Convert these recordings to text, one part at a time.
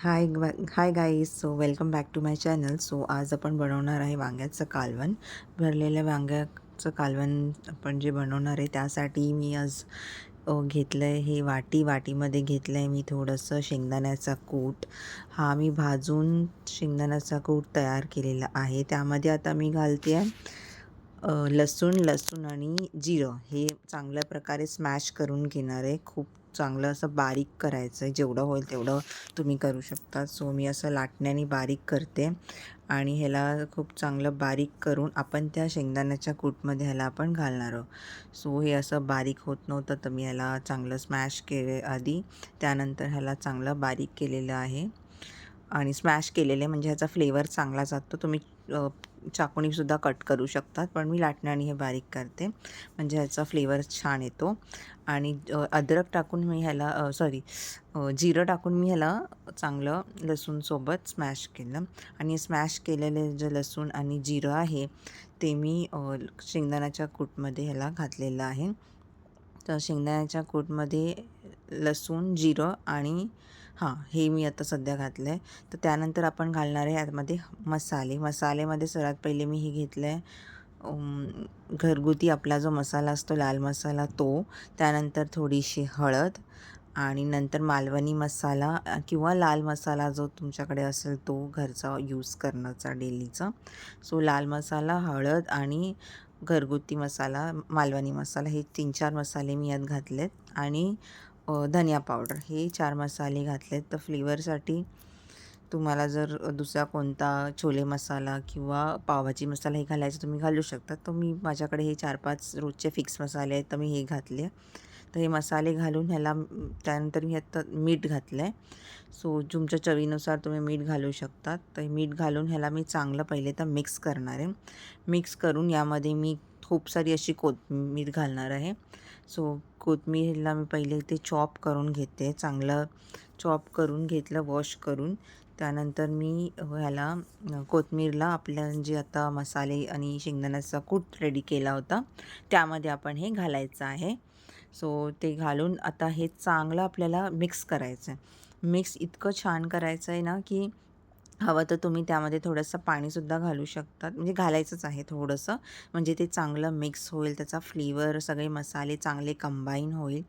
High guys. So welcome back to my channel. So आज आपण बनवणार आहे वांग्याचं कालवण. भरलेल्या वांग्याचं कालवण आपण जे बनवणार आहे त्यासाठी मी आज घेतलं आहे हे वाटीमध्ये घेतलं आहे मी थोडंसं शेंगदाण्याचा कूट. हा मी भाजून शेंगदाण्याचा कूट तयार केलेला आहे. त्यामध्ये आता मी घालते आहे लसूण आणि जिरं हे चांगल्या प्रकारे स्मॅश करून घेणार आहे. खूप चांगलं असं बारीक करायचं आहे. जेवढं होईल तेवढं तुम्ही करू शकता. सो मी असं लाटण्याने बारीक करते आणि ह्याला खूप चांगलं बारीक करून आपण त्या शेंगदाण्याच्या कूटमध्ये ह्याला आपण घालणार आहोत. सो हे असं बारीक होत नव्हतं तर मी ह्याला चांगलं स्मॅश केले आधी. त्यानंतर ह्याला चांगलं बारीक केलेलं आहे आणि स्मॅश केलेले म्हणजे ह्याचा फ्लेवर चांगला जातो. तुम्ही चाकूनीसुद्धा कट करू शकतात, पण मी लाटण्याने हे बारीक करते म्हणजे ह्याचा फ्लेवर छान येतो. आणि अद्रक टाकून मी ह्याला जिरं टाकून मी ह्याला चांगलं लसूणसोबत स्मॅश केलं. आणि स्मॅश केलेले जे लसूण आणि जिरं आहे ते मी शेंगदाण्याच्या कूटमध्ये ह्याला घातलेलं आहे. तर शेंगदाण्याच्या कूटमध्ये लसूण, जिरं आणि हे मी आता सध्या घातलं आहे. तर त्यानंतर आपण घालणार आहे यामध्ये मसाल्यामध्ये सर्वात पहिले मी हे घेतलं आहे घरगुती आपला जो मसाला असतो लाल मसाला तो. त्यानंतर थोडीशी हळद आणि नंतर मालवणी मसाला किंवा लाल मसाला जो तुमच्याकडे असेल तो घरचा यूज करण्याचा डेलीचा. सो लाल मसाला, हळद आणि घरगुती मसाला, मालवणी मसाला हे 3-4 मसाले मी यात घातलेत. आणि धनिया पावडर हे 4 मसाले घातलेत. तर फ्लेवरसाठी तुम्हाला जर दुसरा कोणता छोले मसाला किंवा पावभाजी मसाला हे घालायचं तुम्ही घालू शकता. तर मी माझ्याकडे हे 4-5 रोजचे फिक्स मसाले आहेत तर मी हे घातले. तर हे मसाले घालून ह्याला त्यानंतर मी आता मीठ घातलं आहे. सो तुमच्या चवीनुसार तुम्ही मीठ घालू शकता. तर मीठ घालून ह्याला मी चांगलं पहिले तर मिक्स करणार आहे. मिक्स करून यामध्ये मी खूप सारी अशी कोथिंबीर घालणार आहे. सो कोथिंबीरला मी पहिले ते चॉप करून घेते. चांगलं चॉप करून घेतलं वॉश करून. त्यानंतर मी ह्याला कोथिंबीरला आपल्या जे आता मसाले आणि शेंगदाण्याचा कूट रेडी केला होता त्यामध्ये आपण हे घालायचं आहे. सो ते घालून आता हे चांगलं आपल्याला मिक्स करायचं आहे. मिक्स इतकं छान करायचं आहे ना की हवं तर तुम्ही त्यामध्ये थोडंसं पाणीसुद्धा घालू शकतात. म्हणजे घालायचंच आहे थोडंसं, म्हणजे ते चांगलं मिक्स होईल. त्याचा फ्लेवर सगळे मसाले चांगले कंबाईन होईल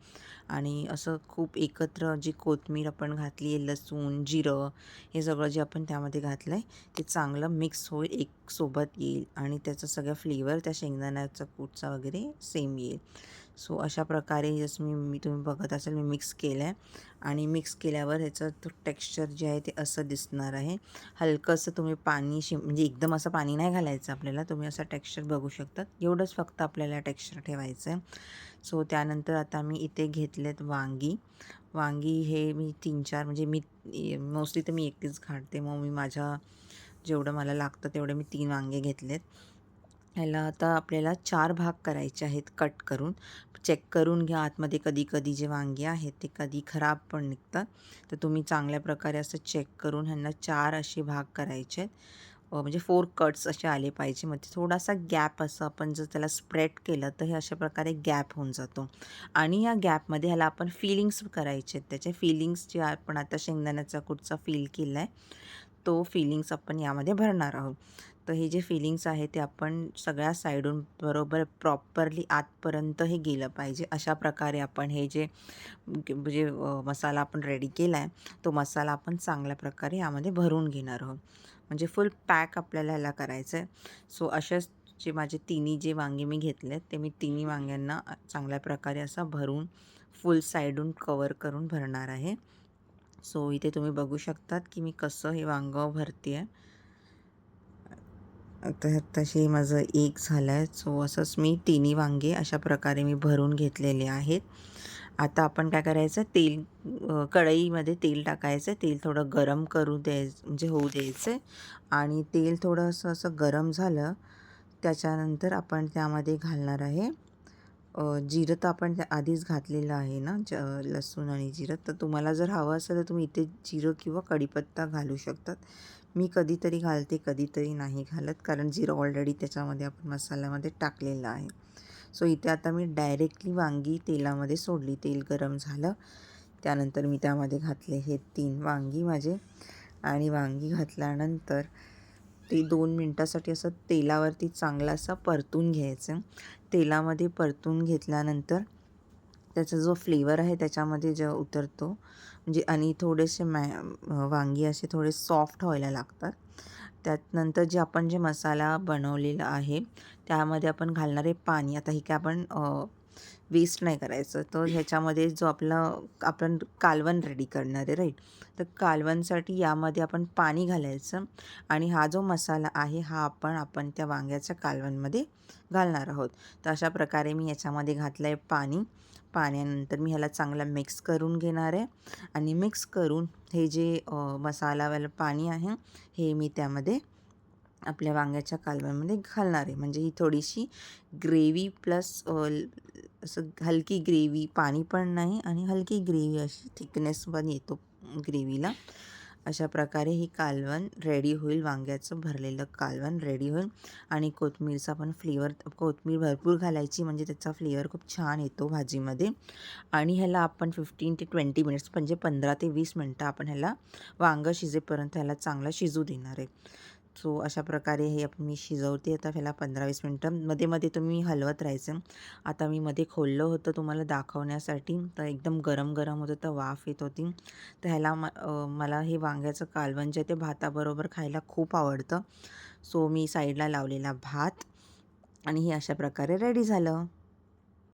आणि असं खूप एकत्र जी कोथिंबीर आपण घातली आहे, लसूण, जिरं हे सगळं जे आपण त्यामध्ये घातलं आहे ते चांगलं मिक्स होईल, एक सोबत येईल आणि त्याचा सगळा फ्लेवर त्या शेंगदाण्याचा कूटचा वगैरे सेम येईल. सो अशा प्रकारे जसं मी तुम्ही बघत असाल मी मिक्स केलं आहे. आणि मिक्स केल्यावर ह्याचं टेक्स्चर जे आहे ते असं दिसणार आहे. हलकंसं तुम्ही पाणी म्हणजे एकदम असं पाणी नाही घालायचं आपल्याला. तुम्ही असं टेक्स्चर बघू शकतात. एवढंच फक्त आपल्याला टेक्स्चर ठेवायचं आहे. सो त्यानंतर आता मी इथे घेतलेत वांगी हे मी 3-4 म्हणजे मी मोस्टली तर मी एकटीच घालते. मग मी माझ्या जेवढं मला लागतं तेवढे मी 3 वांगे घेतलेत. ह्याला आता आपल्याला 4 भाग करायचे आहेत कट करून. चेक करून घ्या आतमध्ये कधी जे वांगे आहेत ते कधी खराब पण निघतात. तर तुम्ही चांगल्या प्रकारे असं चेक करून ह्यांना 4 असे भाग करायचे आहेत. म्हणजे 4 कट्स असे आले पाहिजे. मग ते थोडासा गॅप असं आपण जर त्याला स्प्रेड केलं तर हे अशा प्रकारे गॅप होऊन जातो. आणि या गॅपमध्ये ह्याला आपण फिलिंग्स करायचे आहेत. त्याचे फिलिंग्स जे आपण आता शेंगदाण्याचा कूटचा फिल केला आहे तो फिलिंग्स आपण यामध्ये भरणार आहोत. तर हे जे फिलिंग्स आहे ते आपण सगळ्या साईडून बरोबर प्रॉपरली आतपर्यंत हे गेलं पाहिजे. अशा प्रकारे आपण हे जे मसाला आपण रेडी केला आहे तो मसाला आपण चांगल्या प्रकारे यामध्ये भरून घेणार आहोत. म्हणजे फुल पॅक आपल्याला ह्याला करायचं आहे. सो अशाच जे माझे तिन्ही वांगे मी घेतलेत ते मी तिन्ही वांग्यांना चांगल्या प्रकारे असं भरून फुल साईडून कवर करून भरणार आहे. सो इथे तुम्ही बघू शकतात की मी कसं हे वांगं भरते आहे. आता तसे माझं एक झालं आहे. सो असंच मी तिन्ही वांगे अशा प्रकारे मी भरून घेतलेले आहेत. आता आपण काय करायचं कढईमध्ये तेल टाकायचं. तेल थोडं गरम करू द्यायचं म्हणजे होऊ द्यायचं. आणि तेल थोडंसं असं गरम झालं त्याच्यानंतर आपण त्यामध्ये घालणार आहे जिरं. तर आपण त्या आधीच घातलेलं आहे ना लसूण आणि जिरं. तर तुम्हाला जर हवं असेल तर तुम्ही इथे जिरं किंवा कढीपत्ता घालू शकतात. मी कधीतरी घालते कधीतरी नाही घालत कारण जिरं ऑलरेडी त्याच्यामध्ये आपण मसाल्यामध्ये टाकलेलं आहे. सो इथे आता मी डायरेक्टली वांगी तेलामध्ये सोडली. तेल गरम झालं त्यानंतर मी त्यामध्ये घातले हे 3 वांगी माझे आणि वांगी घातल्यानंतर ते 2 मिनटासाठी असं तेलावरती चांगलं असं परतून घ्यायचं. तेलामध्ये परतून घेतल्यानंतर त्याचा जो फ्लेवर आहे त्याच्यामध्ये जे उतरतो म्हणजे आणि थोडेसे वांगी असे थोडे सॉफ्ट व्हायला लागतात. त्यानंतर जे मसाला बनवलेला आहे त्यामध्ये आपण घालणारे पाणी, आता हे काय आपण वेस्ट नाही करायचं. तर ह्याच्यामध्ये जो आपण कालवण रेडी करणार आहे राईट, तर कालवणसाठी यामध्ये आपण पाणी घालायचं आणि हा जो मसाला आहे हा आपण त्या वांग्याच्या कालवणमध्ये घालणार आहोत. तर अशा प्रकारे मी याच्यामध्ये घातलं आहे पाणी. पाण्यानंतर मी ह्याला चांगला मिक्स करून घेणार आहे आणि मिक्स करून हे जे मसालावालं पाणी आहे हे मी त्यामध्ये आपल्या वांग्याच्या कालवणमध्ये घालणार आहे. म्हणजे ही थोडीशी ग्रेव्ही प्लस असं हलकी ग्रेव्ही, पाणी पण नाही आणि हलकी ग्रेव्ही अशी थिकनेस पण येतो ग्रेव्हीला. अशा प्रकारे ही कालवण रेडी होईल, वांग्याचं भरलेलं कालवण रेडी होईल. आणि कोथिंबीरचा पण फ्लेवर, कोथिंबीर भरपूर घालायची म्हणजे त्याचा फ्लेवर खूप छान येतो भाजीमध्ये. आणि ह्याला आपण 15 ते 20 मिनिट्स म्हणजे 15 ते 20 मिनटं आपण ह्याला वांगं शिजेपर्यंत ह्याला चांगला शिजू देणार आहे. सो अशा प्रकारे हे मी शिजवते आता ह्याला 15-20 मिनटं. मध्ये मध्ये तुम्ही हलवत राहायचं. आता मी मध्ये खोललं होतं तुम्हाला दाखवण्यासाठी, तर एकदम गरम गरम होतं, तर वाफ येत होती. तर ह्याला मला हे वांग्याचं कालवण जे ते भाताबरोबर खायला खूप आवडतं. सो मी साईडला लावलेला भात आणि हे अशा प्रकारे रेडी झालं.